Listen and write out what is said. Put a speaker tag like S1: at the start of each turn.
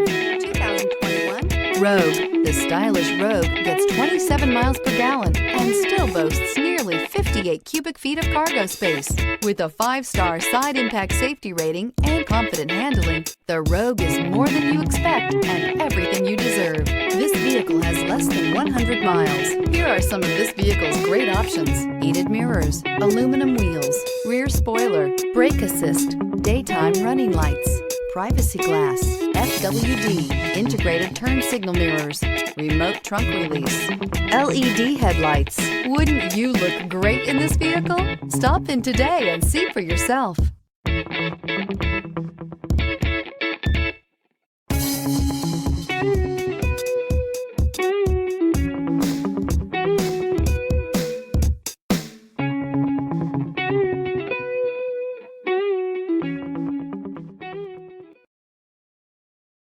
S1: drive 2021 Rogue. The stylish Rogue gets 27 miles per gallon and still boasts nearly 58 cubic feet of cargo space. With a 5-star side impact safety rating and confident handling, the Rogue is more than you expect and everything you deserve. This vehicle has less than 100 miles. Here are some of this vehicle's great options: heated mirrors, aluminum wheels, rear spoiler, brake assist, daytime running lights, privacy glass, FWD, integrated turn signal mirrors, remote trunk release, LED headlights. Wouldn't you look great in this vehicle? Stop in today and see for yourself.